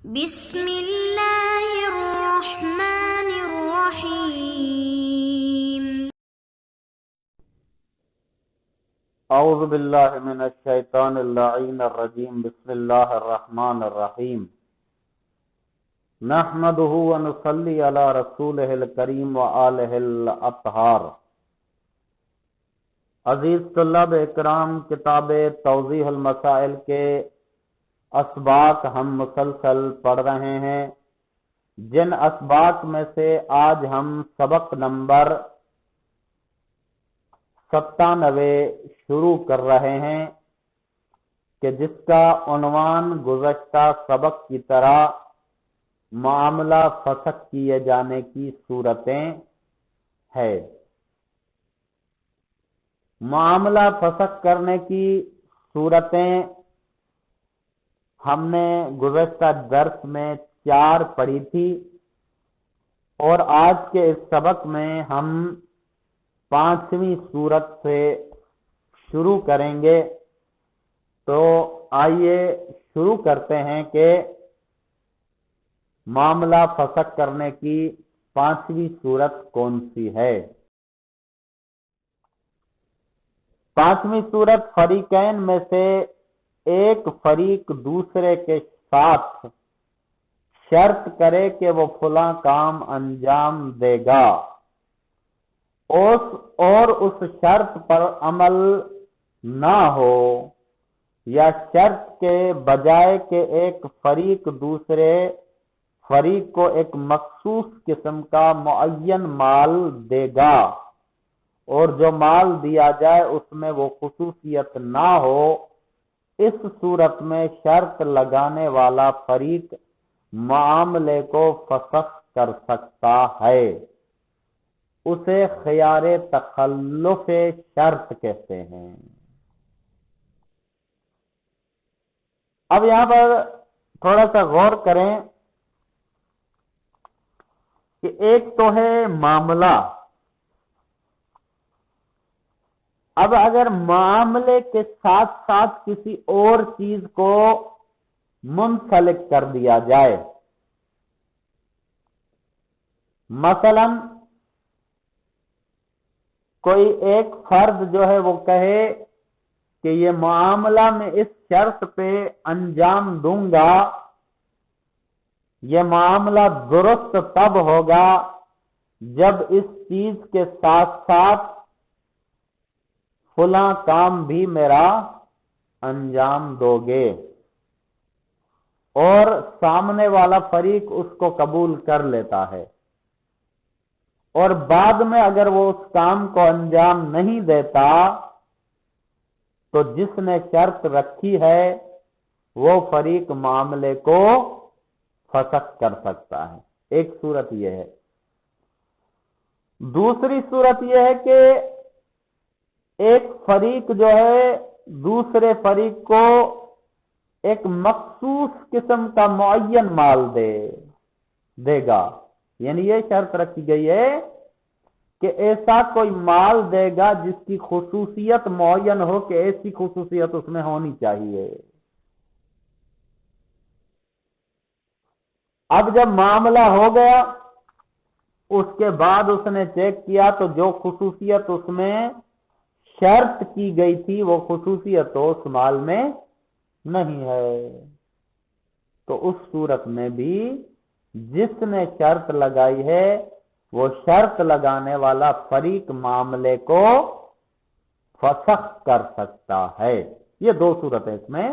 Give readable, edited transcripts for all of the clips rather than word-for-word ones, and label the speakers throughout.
Speaker 1: بسم اللہ الرحمن الرحیم۔
Speaker 2: اعوذ باللہ من الشیطان اللعین الرجیم، بسم اللہ الرحمن الرحیم۔ نحمدہ ونصلی علی رسولہ الکریم وآلہ الاطہار۔ عزیز طلاب اکرام، کتاب توضیح المسائل کے اسباق ہم مسلسل پڑھ رہے ہیں، جن اسباق میں سے آج ہم سبق نمبر 97 شروع کر رہے ہیں کہ جس کا عنوان گزشتہ سبق کی طرح معاملہ فسخ کیے جانے کی صورتیں ہے۔ معاملہ فسخ کرنے کی صورتیں ہم نے گزشتہ درس میں 4 پڑھی تھی، اور آج کے اس سبق میں ہم 5ویں صورت سے شروع کریں گے۔ تو آئیے شروع کرتے ہیں کہ معاملہ فسخ کرنے کی 5ویں صورت کون سی ہے۔ 5ویں صورت، فریقین میں سے ایک فریق دوسرے کے ساتھ شرط کرے کہ وہ فلاں کام انجام دے گا، اور اس شرط پر عمل نہ ہو، یا شرط کے بجائے کہ ایک فریق دوسرے فریق کو ایک مخصوص قسم کا معین مال دے گا، اور جو مال دیا جائے اس میں وہ خصوصیت نہ ہو، اس صورت میں شرط لگانے والا فریق معاملے کو فسخ کر سکتا ہے۔ اسے خیار تخلف شرط کہتے ہیں۔ اب یہاں پر تھوڑا سا غور کریں کہ ایک تو ہے معاملہ۔ اب اگر معاملے کے ساتھ ساتھ کسی اور چیز کو منسلک کر دیا جائے، مثلا کوئی ایک فرد جو ہے وہ کہے کہ یہ معاملہ میں اس شرط پہ انجام دوں گا، یہ معاملہ درست تب ہوگا جب اس چیز کے ساتھ ساتھ فلاں کام بھی میرا انجام دو گے، اور سامنے والا فریق اس کو قبول کر لیتا ہے، اور بعد میں اگر وہ اس کام کو انجام نہیں دیتا تو جس نے شرط رکھی ہے وہ فریق معاملے کو فسخ کر سکتا ہے۔ ایک صورت یہ ہے۔ دوسری صورت یہ ہے کہ ایک فریق جو ہے دوسرے فریق کو ایک مخصوص قسم کا معین مال دے گا، یعنی یہ شرط رکھی گئی ہے کہ ایسا کوئی مال دے گا جس کی خصوصیت معین ہو، کہ ایسی خصوصیت اس میں ہونی چاہیے۔ اب جب معاملہ ہو گیا، اس کے بعد اس نے چیک کیا تو جو خصوصیت اس میں شرط کی گئی تھی وہ خصوصیت تو اس مال میں نہیں ہے، تو اس صورت میں بھی جس نے شرط لگائی ہے وہ شرط لگانے والا فریق معاملے کو فسخ کر سکتا ہے۔ یہ 2 صورتیں اس میں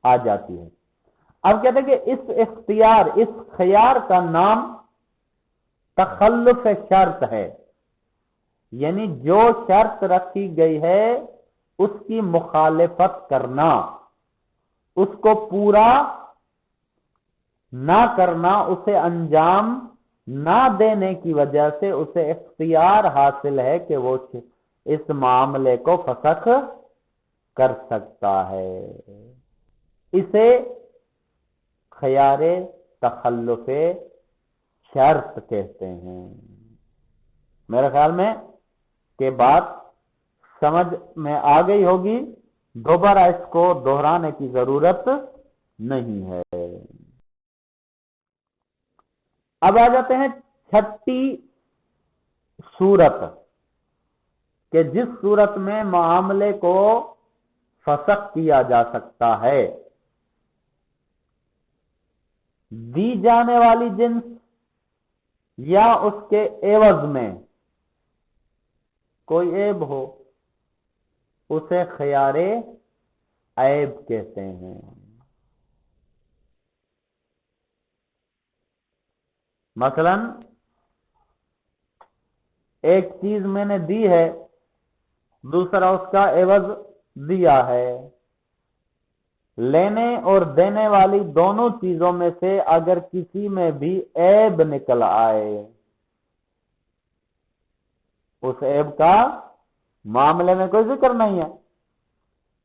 Speaker 2: آ جاتی ہیں۔ اب کہتے ہیں کہ اس اختیار، اس خیار کا نام تخلف شرط ہے، یعنی جو شرط رکھی گئی ہے اس کی مخالفت کرنا، اس کو پورا نہ کرنا، اسے انجام نہ دینے کی وجہ سے اسے اختیار حاصل ہے کہ وہ اس معاملے کو فسخ کر سکتا ہے۔ اسے خیار تخلف شرط کہتے ہیں۔ میرے خیال میں کہ بات سمجھ میں آ گئی ہوگی، دوبارہ اس کو دہرانے کی ضرورت نہیں ہے۔ اب آ جاتے ہیں چھٹی صورت کہ جس صورت میں معاملے کو فسخ کیا جا سکتا ہے. دی جانے والی جنس یا اس کے عوض میں کوئی عیب ہو اسے خیار عیب کہتے ہیں. مثلا ایک چیز میں نے دی ہے، دوسرا اس کا عوض دیا ہے. لینے اور دینے والی دونوں چیزوں میں سے اگر کسی میں بھی عیب نکل آئے، اس عیب کا معاملے میں کوئی ذکر نہیں ہے،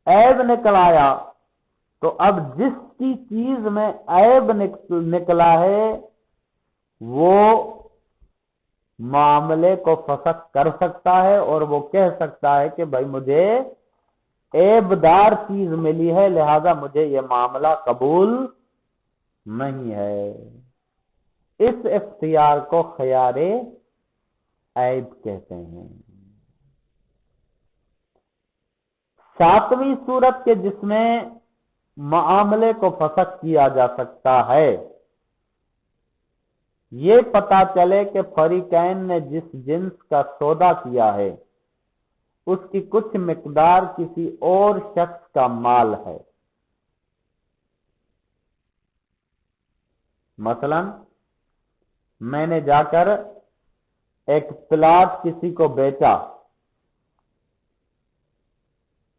Speaker 2: عیب نکل آیا، تو اب جس کی چیز میں عیب نکلا ہے وہ معاملے کو فسخ کر سکتا ہے اور وہ کہہ سکتا ہے کہ بھائی مجھے عیب دار چیز ملی ہے، لہذا مجھے یہ معاملہ قبول نہیں ہے. اس اختیار کو خیار عیب کہتے ہیں. ساتویں صورت کے جس میں معاملے کو فسخ کیا جا سکتا ہے، یہ پتا چلے کہ فریقین نے جس جنس کا سودا کیا ہے اس کی کچھ مقدار کسی اور شخص کا مال ہے. مثلا میں نے جا کر ایک پلاٹ کسی کو بیچا،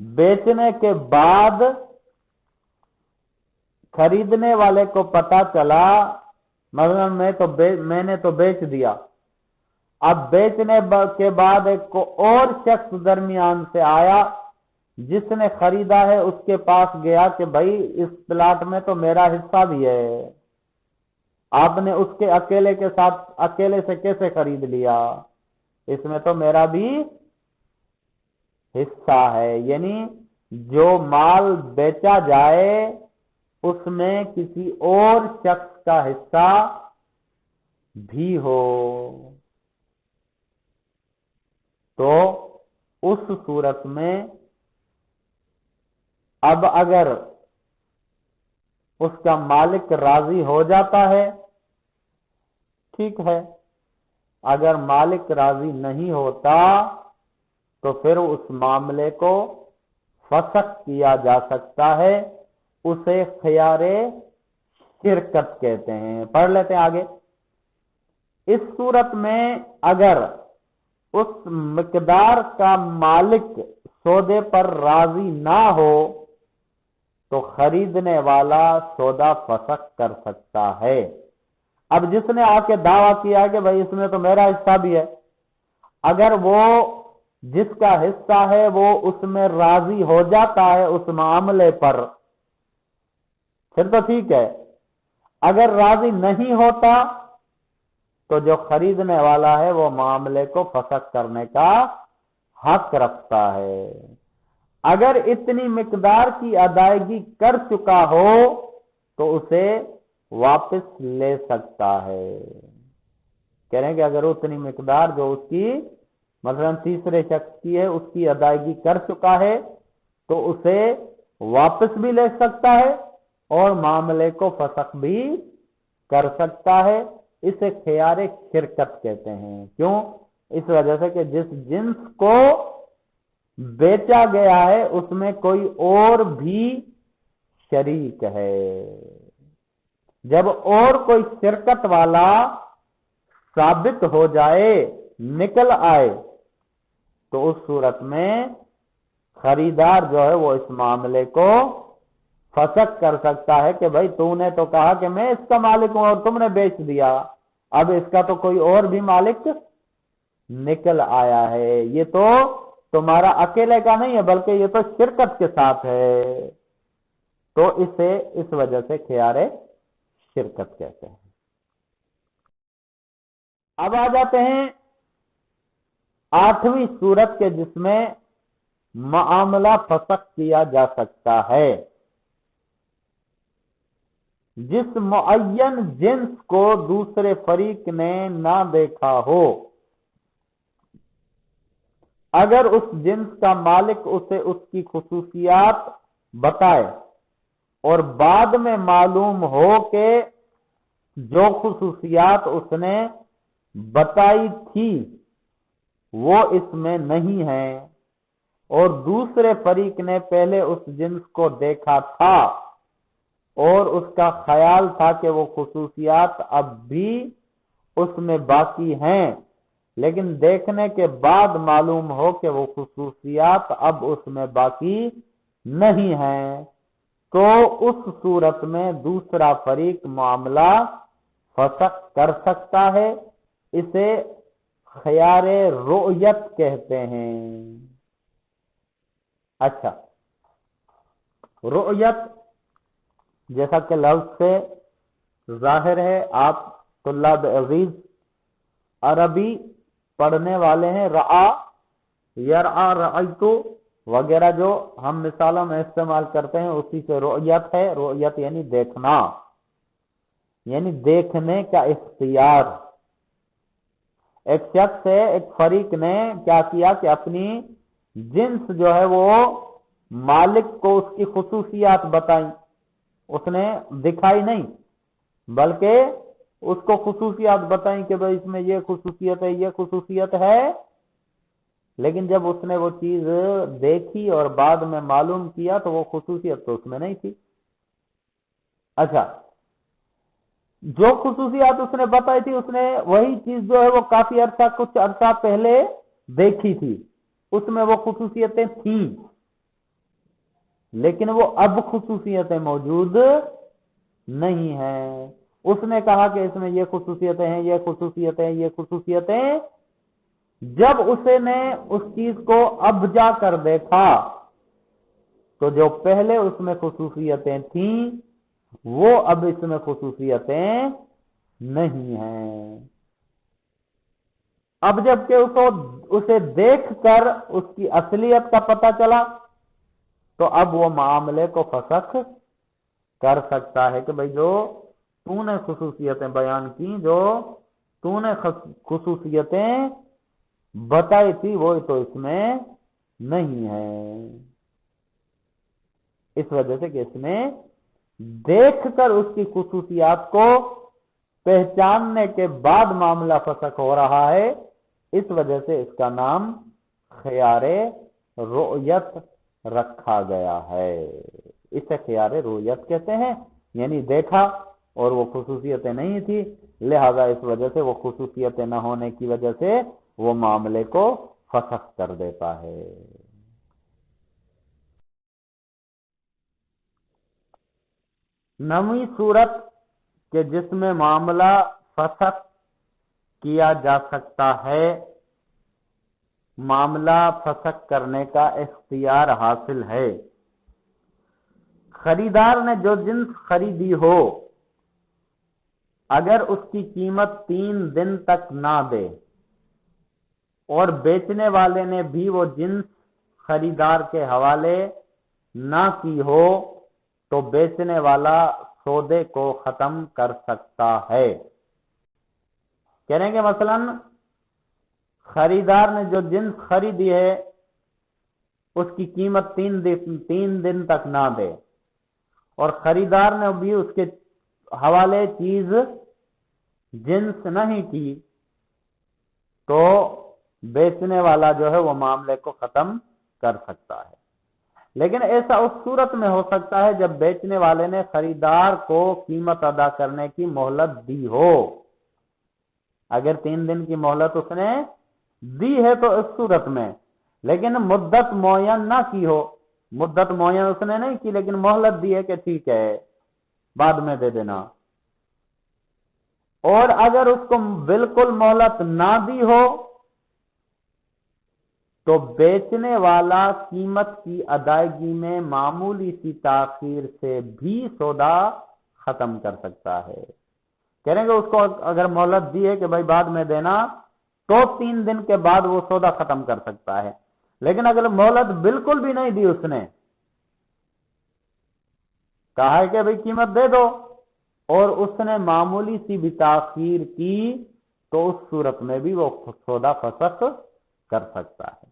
Speaker 2: بیچنے کے بعد خریدنے والے کو پتا چلا، مثلا میں نے تو بیچ دیا، اب بیچنے کے بعد ایک کو اور شخص درمیان سے آیا جس نے خریدا ہے، اس کے پاس گیا کہ بھائی اس پلاٹ میں تو میرا حصہ بھی ہے، آپ نے اس کے اکیلے سے کیسے خرید لیا، اس میں تو میرا بھی حصہ ہے. یعنی جو مال بیچا جائے اس میں کسی اور شخص کا حصہ بھی ہو تو اس صورت میں اب اگر اس کا مالک راضی ہو جاتا ہے ٹھیک ہے، اگر مالک راضی نہیں ہوتا تو پھر اس معاملے کو فسخ کیا جا سکتا ہے. اسے خیار شرکت کہتے ہیں. پڑھ لیتے ہیں آگے. اس صورت میں اگر اس مقدار کا مالک سودے پر راضی نہ ہو تو خریدنے والا سودا فسخ کر سکتا ہے. اب جس نے آ کے دعویٰ کیا کہ بھائی اس میں تو میرا حصہ بھی ہے، اگر وہ جس کا حصہ ہے وہ اس میں راضی ہو جاتا ہے اس معاملے پر پھر تو ٹھیک ہے، اگر راضی نہیں ہوتا تو جو خریدنے والا ہے وہ معاملے کو فسخ کرنے کا حق رکھتا ہے. اگر اتنی مقدار کی ادائیگی کر چکا ہو تو اسے واپس لے سکتا ہے. کہہ رہے ہیں کہ اگر اتنی مقدار جو اس کی مثلا تیسرے شخص کی ہے اس کی ادائیگی کر چکا ہے تو اسے واپس بھی لے سکتا ہے اور معاملے کو فسخ بھی کر سکتا ہے. اسے خیار شرکت کہتے ہیں. کیوں؟ اس وجہ سے کہ جس جنس کو بیچا گیا ہے اس میں کوئی اور بھی شریک ہے. جب اور کوئی شرکت والا ثابت ہو جائے، نکل آئے، تو اس صورت میں خریدار جو ہے وہ اس معاملے کو فسخ کر سکتا ہے کہ بھائی تو نے تو کہا کہ میں اس کا مالک ہوں اور تم نے بیچ دیا، اب اس کا تو کوئی اور بھی مالک نکل آیا ہے، یہ تو تمہارا اکیلے کا نہیں ہے بلکہ یہ تو شرکت کے ساتھ ہے، تو اسے اس وجہ سے خیار شرکت کہتے ہیں. اب آ جاتے ہیں آٹھویں صورت کے جس میں معاملہ فسخ کیا جا سکتا ہے. جس معین جنس کو دوسرے فریق نے نہ دیکھا ہو، اگر اس جنس کا مالک اسے اس کی خصوصیات بتائے اور بعد میں معلوم ہو کہ جو خصوصیات اس نے بتائی تھی وہ اس میں نہیں ہیں، اور دوسرے فریق نے پہلے اس جنس کو دیکھا تھا اور اس کا خیال تھا کہ وہ خصوصیات اب بھی اس میں باقی ہیں، لیکن دیکھنے کے بعد معلوم ہو کہ وہ خصوصیات اب اس میں باقی نہیں ہیں، تو اس صورت میں دوسرا فریق معاملہ فسخ کر سکتا ہے۔ اسے خیار رؤیت کہتے ہیں۔ اچھا، رؤیت جیسا کہ لفظ سے ظاہر ہے، آپ طلاب عزیز عربی پڑھنے والے ہیں، رعا، یرعا، رعیتو وغیرہ جو ہم مثالوں میں استعمال کرتے ہیں اسی سے رؤیت ہے۔ رؤیت یعنی دیکھنا، یعنی دیکھنے کا اختیار۔ ایک شخص ہے، ایک فریق نے کیا کیا کہ اپنی جنس جو ہے وہ مالک کو اس کی خصوصیات بتائیں، اس نے دکھائی نہیں بلکہ اس کو خصوصیات بتائیں کہ بھئی اس میں یہ خصوصیت ہے، یہ خصوصیت ہے، لیکن جب اس نے وہ چیز دیکھی اور بعد میں معلوم کیا تو وہ خصوصیت تو اس میں نہیں تھی۔ اچھا، جو خصوصیات اس نے بتائی تھی اس نے وہی چیز جو ہے وہ کافی عرصہ، کچھ عرصہ پہلے دیکھی تھی، اس میں وہ خصوصیتیں تھیں، لیکن وہ اب خصوصیتیں موجود نہیں ہیں۔ اس نے کہا کہ اس میں یہ خصوصیتیں ہیں، یہ خصوصیتیں، یہ خصوصیتیں، جب اسے نے اس چیز کو اب جا کر دیکھا تو جو پہلے اس میں خصوصیتیں تھیں وہ اب اس میں خصوصیتیں نہیں ہیں۔ اب جب کہ اسے دیکھ کر اس کی اصلیت کا پتہ چلا تو اب وہ معاملے کو فسخ کر سکتا ہے کہ بھئی جو تو نے خصوصیتیں بیان کی، جو تو نے خصوصیتیں بتائی تھی وہ تو اس میں نہیں ہے، اس وجہ سے کہ اس میں دیکھ کر اس کی خصوصیات کو پہچاننے کے بعد معاملہ فسخ ہو رہا ہے، اس وجہ سے اس کا نام خیار رؤیت رکھا گیا ہے۔ اسے خیار رؤیت کہتے ہیں، یعنی دیکھا اور وہ خصوصیتیں نہیں تھی، لہذا اس وجہ سے وہ خصوصیتیں نہ ہونے کی وجہ سے وہ معاملے کو فسخ کر دیتا ہے۔ نویں صورت کہ جس میں معاملہ فسخ کیا جا سکتا ہے، معاملہ فسخ کرنے کا اختیار حاصل ہے۔ خریدار نے جو جنس خریدی ہو اگر اس کی قیمت 3 دن تک نہ دے اور بیچنے والے نے بھی وہ جنس خریدار کے حوالے نہ کی ہو تو بیچنے والا سودے کو ختم کر سکتا ہے۔ کہیں گے مثلا خریدار نے جو جنس خریدی ہے اس کی قیمت 3 دن تک نہ دے اور خریدار نے بھی اس کے حوالے چیز جنس نہیں کی تو بیچنے والا جو ہے وہ معاملے کو ختم کر سکتا ہے۔ لیکن ایسا اس صورت میں ہو سکتا ہے جب بیچنے والے نے خریدار کو قیمت ادا کرنے کی مہلت دی ہو۔ اگر 3 دن کی مہلت اس نے دی ہے تو اس صورت میں، لیکن مدت معین نہ کی ہو، مدت معین اس نے نہیں کی لیکن مہلت دی ہے کہ ٹھیک ہے بعد میں دے دینا، اور اگر اس کو بالکل مہلت نہ دی ہو تو بیچنے والا قیمت کی ادائیگی میں معمولی سی تاخیر سے بھی سودا ختم کر سکتا ہے۔ کہیں گے اس کو اگر مہلت دی ہے کہ بھائی بعد میں دینا تو 3 دن کے بعد وہ سودا ختم کر سکتا ہے، لیکن اگر مہلت بالکل بھی نہیں دی، اس نے کہا ہے کہ بھائی قیمت دے دو اور اس نے معمولی سی بھی تاخیر کی تو اس صورت میں بھی وہ سودا فسخ کر سکتا ہے۔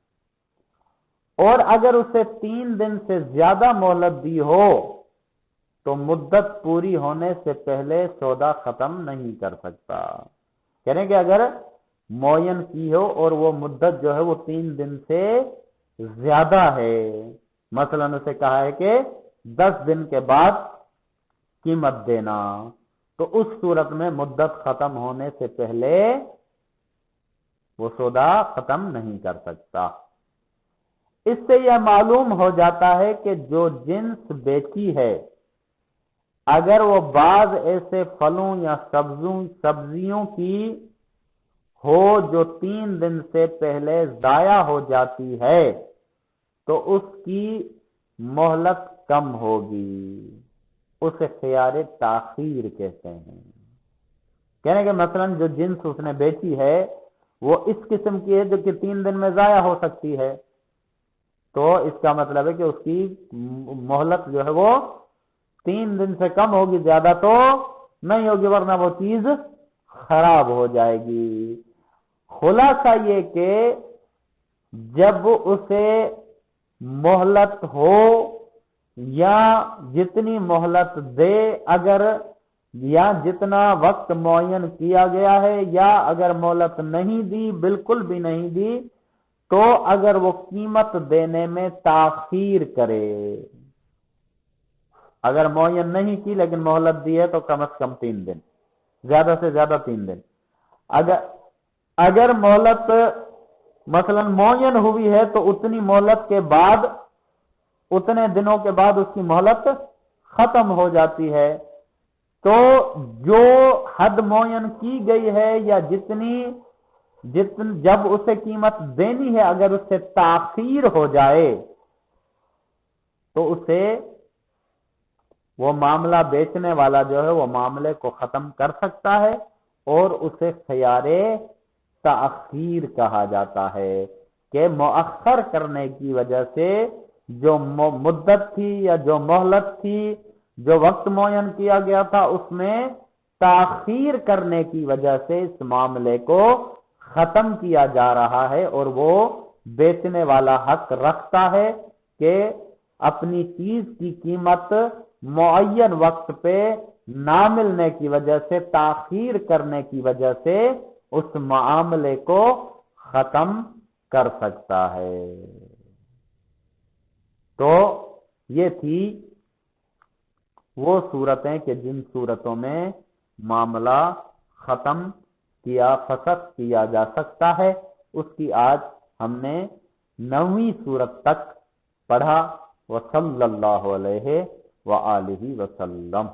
Speaker 2: اور اگر اسے 3 دن سے زیادہ مہلت دی ہو تو مدت پوری ہونے سے پہلے سودا ختم نہیں کر سکتا۔ کہہ رہے ہیں کہ اگر معین کی ہو اور وہ مدت جو ہے وہ 3 دن سے زیادہ ہے، مثلا اسے کہا ہے کہ 10 دن کے بعد قیمت دینا، تو اس صورت میں مدت ختم ہونے سے پہلے وہ سودا ختم نہیں کر سکتا۔ اس سے یہ معلوم ہو جاتا ہے کہ جو جنس بیچی ہے اگر وہ بعض ایسے پھلوں یا سبزیوں کی ہو جو 3 دن سے پہلے ضائع ہو جاتی ہے تو اس کی مہلت کم ہوگی، اسے خیار تاخیر کہتے ہیں۔ کہنے کہ مثلا جو جنس اس نے بیچی ہے وہ اس قسم کی ہے جو کہ 3 دن میں ضائع ہو سکتی ہے، تو اس کا مطلب ہے کہ اس کی مہلت جو ہے وہ 3 دن سے کم ہوگی، زیادہ تو نہیں ہوگی، ورنہ وہ چیز خراب ہو جائے گی۔ خلاصہ یہ کہ جب اسے مہلت ہو یا جتنی مہلت دے، اگر یا جتنا وقت معین کیا گیا ہے، یا اگر مہلت نہیں دی، بالکل بھی نہیں دی، تو اگر وہ قیمت دینے میں تاخیر کرے، اگر معین نہیں کی لیکن مہلت دی ہے تو کم از کم 3 دن، زیادہ سے زیادہ 3 دن، اگر مہلت مثلا معین ہوئی ہے تو اتنی مہلت کے بعد، اتنے دنوں کے بعد اس کی مہلت ختم ہو جاتی ہے، تو جو حد معین کی گئی ہے یا جب اسے قیمت دینی ہے اگر اس سے تاخیر ہو جائے تو اسے وہ معاملہ بیچنے والا جو ہے وہ معاملے کو ختم کر سکتا ہے، اور اسے خیار تاخیر کہا جاتا ہے کہ مؤخر کرنے کی وجہ سے جو مدت تھی یا جو مہلت تھی، جو وقت معین کیا گیا تھا، اس میں تاخیر کرنے کی وجہ سے اس معاملے کو ختم کیا جا رہا ہے، اور وہ بیچنے والا حق رکھتا ہے کہ اپنی چیز کی قیمت معین وقت پہ نہ ملنے کی وجہ سے، تاخیر کرنے کی وجہ سے اس معاملے کو ختم کر سکتا ہے۔ تو یہ تھی وہ صورتیں کہ جن صورتوں میں معاملہ ختم کیا، فسخ کیا جا سکتا ہے، اس کی آج ہم نے 9ویں صورت تک پڑھا۔ وصلی اللہ علیہ وآلہ وسلم۔